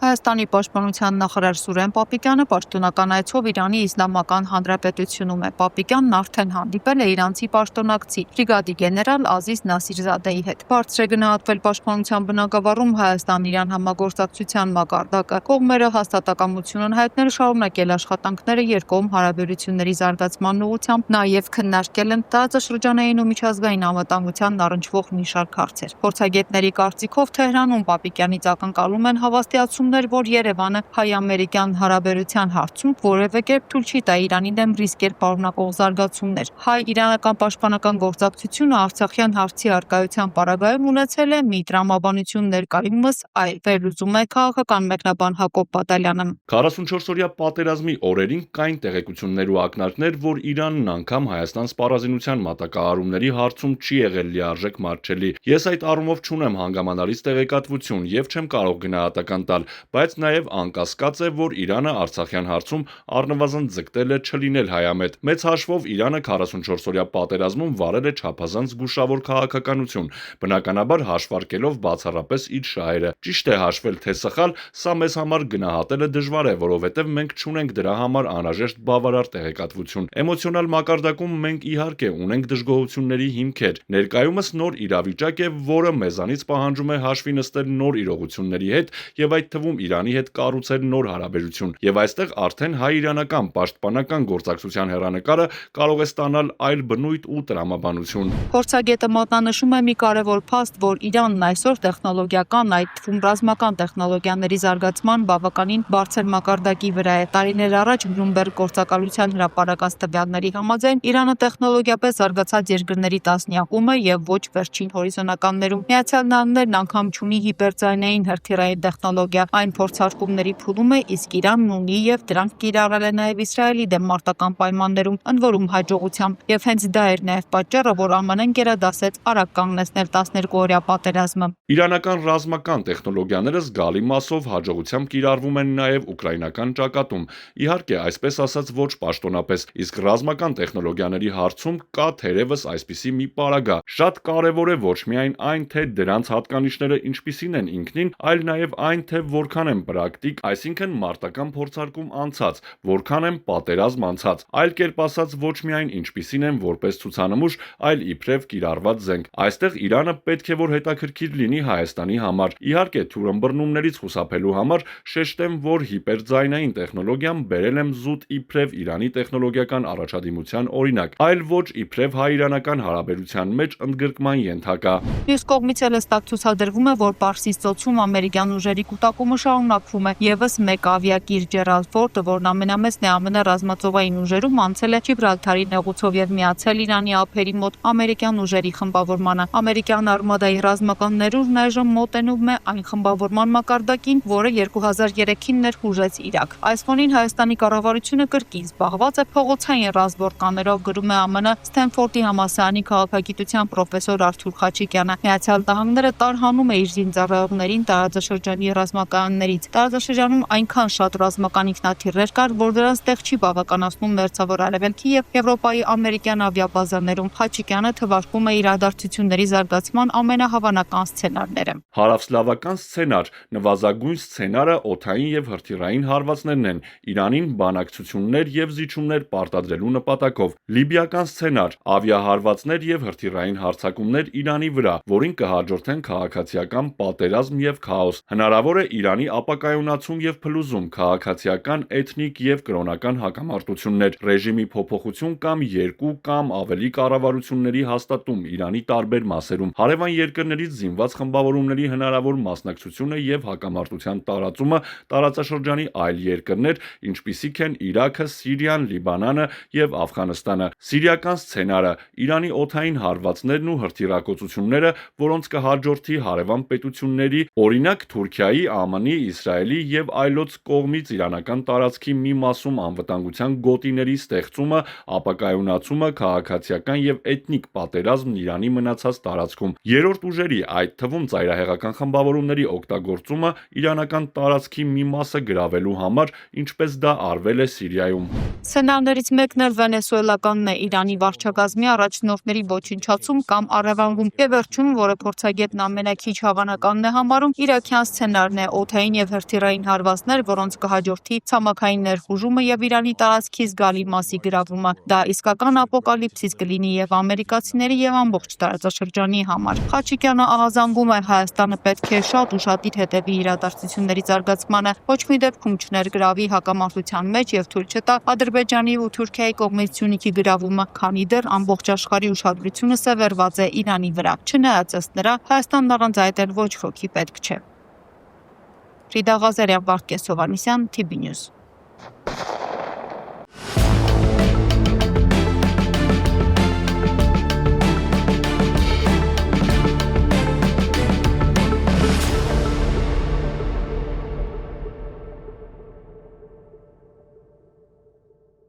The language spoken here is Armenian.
Հայաստանի պաշտպանության նախարար Սուրեն Պապիկյանը պաշտոնական այցով Իրանի Իսլամական Հանրապետությունում է։ Պապիկյանն արդեն հանդիպել է իրանցի պաշտոնակցի բրիգադի գեներալ Ազիզ Նասիրզադեի հետ։ Բարձր է գնահատվել պաշտպանության բնագավառում Հայաստան-Իրան համագործակցության մակարդակը։ Կողմերը հաստատակամություն են հայտնել շարունակել աշխատանքները երկկողմ հարաբերությունների զարգացման ուղղությամբ, նաև քննարկել են տարածաշրջանային ու միջազգային անվտանգությանն առնչվող մի շարք հարցեր։ Փորձագետների կարծիքով Թեհրանում Պապիկյանից ակնկալում են հավաստիացումներ, որ Երևանը հայ-ամերիկյան հարաբերության հարցում որևէ կերպ թույլ չի տա Իրանի դեմ ռիսկեր պարունակող զարգացումներ։ Հայ-իրանական պաշտպանական գործակցությունը Արցախյան հարցի առկայության պարագայում ունեցել է մի տրամաբանություն ներկայումս այլ, վերլուծում է քաղաքական մեկնաբան Հակոբ Բադալյանը։ 44-օրյա պատերազմի օրերին կային տեղեկություններ ու ակնարկներ, որ Իրանն անգամ Հայաստան սպառազինության մատակարարումների հարցում չի եղել լիարժեք մատչելի։ Ես այդ առումով չունեմ հանգամանալից տեղեկատվություն եւ չեմ կարող գնահատական տալ, բայց նաեւ անկասկած է, որ Իրանը Արցախյան հարցում առնվազն ձգտել է չլինել հայամետ։ Մեծ հաշվով Իրանը 44-օրյա պատերազմում վարել է չափազանց զգուշավոր քաղաքականություն, բնականաբար հաշվարկելով բացառապես իր շահերը։ Ճիշտ է հաշվել, թե սխալ, սա մեզ համար գնահատելը դժվար է, որովհետև մենք չունենք դրա համար անհրաժեշտ բավարար տեղեկատվություն։ Էմոցիոնալ մակարդակում մենք իհարկե ունենք դժգոհությունների հիմքեր։ Ներկայումս նոր իրավիճակ է, որը մեզանից պահանջում է հաշվի նստել նոր իրողությունների հետ եւ այդ թվում Իրանի հետ կառուցել նոր հարաբերություն։ Եվ այստեղ արդեն հայ-իրանական պաշտպանական գործակցության հեռանկարը կարող է ստանալ այլ բնույթ ու տրամաբանություն։ Փորձագետը մատնանշում է մի կարևոր փաստ, որ Իրանն այսօր տեխնոլոգիական, այդ թվում ռազմական տեխնոլոգիաների զարգացման բավականին բարձր մակարդակի վրա է։ Տարիներ առաջ Բլումբերգ գործակալության հրապարակած տվյալների համաձայն Իրանը տեխնոլոգիապես զարգացած երկրների տասնյակում է եւ ոչ վերջին հորիզոնականներում։ Միացյալ Նահանգներն անգամ չունի հիպերձայնային հրթիռային տեխնոլոգիա, այն փորձարկումների փուլում է, իսկ Իրանն ունի եւ դրանք կիրառել է նաեւ Իսրայելի դեմ մարտական պայմաններում, ընդ որում հաջողությամբ, եւ հենց դա էր նաեւ պատճառը, որ ԱՄՆ-ն գերադասեց արագ կանգնեցնել 12-օրյա պատերազմը։ Իրանական ռազմական տեխնոլոգիաները զգալի մասով հաջողությամբ կիրառվում են նաեւ ուկրաինական ճակատում։ Իհարկե, այսպես ասած ոչ պաշտոնապես, իսկ ռազմական տեխնոլոգիաների հարցում կա թերևս այսպիսի մի պարագա։ Շատ կարևոր է ոչ միայն այն, թե դրանց հատկանիշները ինչպիսին են ինքնին, այլ նաև այն, թե որքան են պրակտիկ, այսինքն մարտական փորձարկում անցած, որքան են պատերազմ անցած, այլ կերպ ասած ոչ միայն ինչպիսին են որպես ցուցանմուշ, այլ իբրև կիրառված զենք։ Այստեղ Իրանը պետք է որ հետաքրքիր լինի Հայաստանի համար։ Իհարկե, թյուրըմբռնումներից խուսափելու համար շեշտեմ, որ հիպերձայնային տեխնոլոգիան բերել եմ զուտ իբրև Իրանի տեխնոլոգիական առաջադիմության օրինակ, այլ ոչ իբրև հայ-իրանական հարաբերության մեջ ընդգրկման ենթակա։ Մյուս կողմից էլ հստակ ցուցադրվում է, որ Պարսից ծոցում ամերիկյան ուժերի կուտակումը շարունակվում է։ Եվս մեկ ավիակիր Ջերալդ Ֆորդը, որն ամենամեծն է ԱՄՆ ռազմածովային ուժերում, անցել է Ջիբրալթարի նեղուցով եւ միացել Իրանի ափերի մոտ ամերիկյան ուժերի խմբավորմանը։ Ամերիկյան արմադայի ռազմական ներուժն այժմ մոտենում է այն խմբավորման մակարդակին, որը 2003-ին ներխուժեց Իրաք։ Այս ֆոնին Հայաստանի կառավարությունը կրկին զբաղված է փողոցային ռազմորկաներով, գրում է ԱՄՆ Սթենֆորդի համալսարանի քաղաքագիտության պրոֆեսոր Արթուր Խաչիկյանը։ Միացյալ Նահանգները տարհանում է իր զինծառայողներին տարածաշրջանի ռազմականներից։ Տարածաշրջանում այնքան շատ ռազմական ինքնաթիռներ կար, որ դրանց տեղ չի բավականացնում Մերձավոր Արևելքի եւ Եվրոպայի ամերիկյան ավիաբազաներում։ Խաչիկյանը թվարկում է իրադարձությունների զարգացման ամենահավանական սցենարները։ Հարավսլավական սցենար, նվազագույն սցենարը օդային եւ հրթիռային հարվածներն են Իրանին բանակցություններ եւ զիջումներ պարտադրելու նպատակով։ Լիբիական սցենար, ավիահարվածներ եւ հրթիռային հարձակումներ Իրանի վրա, որին կհաջորդեն քաղաքացիական պատերազմ եւ քաոս։ Հնարավոր է Իրանի ապակայունացում եւ փլուզում, քաղաքացիական, էթնիկ եւ կրոնական հակամարտություններ, ռեժիմի փոփոխություն կամ երկու կամ ավելի կառավարությունների հաստատում Իրանի տարբեր մասերում, հարևան երկրներից զինված խմբավորումների հնարավոր մասնակցությունը եւ հակամարտության տարածումը տարածաշրջանի այլ երկրներ, ինչպիսիք են Իրաքը, Սիրիան, Լիբանանը եւ Աֆղանստանը։ Սիրիական սցենարը, Իրանի օդային հարվածներն ու հրթիռակոծությունները, որոնց կհաջորդի հարևան պետությունների, օրինակ Թուրքիայի, ԱՄՆ-ի, Իսրայելի եւ այլոց կողմից իրանական տարածքի մի մասում անվտանգության գոտիների ստեղծումը, ապակայունացումը, քաղաքացիական եւ էթնիկ պատերազմն Իրանի մնացած տարածքում։ Երրորդ ուժերի, այդ թվում ծայրահեղական խմբավորումների օգտագործումը իրանական տարածքի մի մասը գրավելու համար, ինչպես դա արվել է Սիրիայում։ Սցենարներից մեկն էլ վենեսուելականն է՝ Իրանի վարչակազմի առաջնորդների ոչնչացում կամ առևանգում։ Եվ վերջում, որը փորձագետն ամենաքիչ հավանականն է համարում, իրաքյան սցենարն է՝ օդ օդային եւ հրթիռային հարվածներ, որոնց կհաջորդի ցամաքային ներխուժումը եւ Իրանի տարածքի զգալի մասի գրավումը։ Դա իսկական ապոկալիպսիս կլինի եւ ամերիկացիների եւ ամբողջ տարածաշրջանի համար։ Խաչիկյանը ահազանգում է Հայաստանը պետք է շատ ուշադիր հետևի իրադարձությունների զարգացմանը, ոչ մի դեպքում չներգրավի հակամարտության մեջ եւ թույլ չտա Ադրբեջանի ու Թուրքիայի կողմից Սյունիքի գրավումը, քանի դեռ ամբողջ աշխարհի ուշադրությունը սևեռված է Իրանի վրա։ Չնայած ըստ նրա Հայաստանն առանց այդ էլ ոչ ոքի պետք չէ։ Ռիդա Ղազարյան, Վարդգես Հովհաննիսյան, TB News։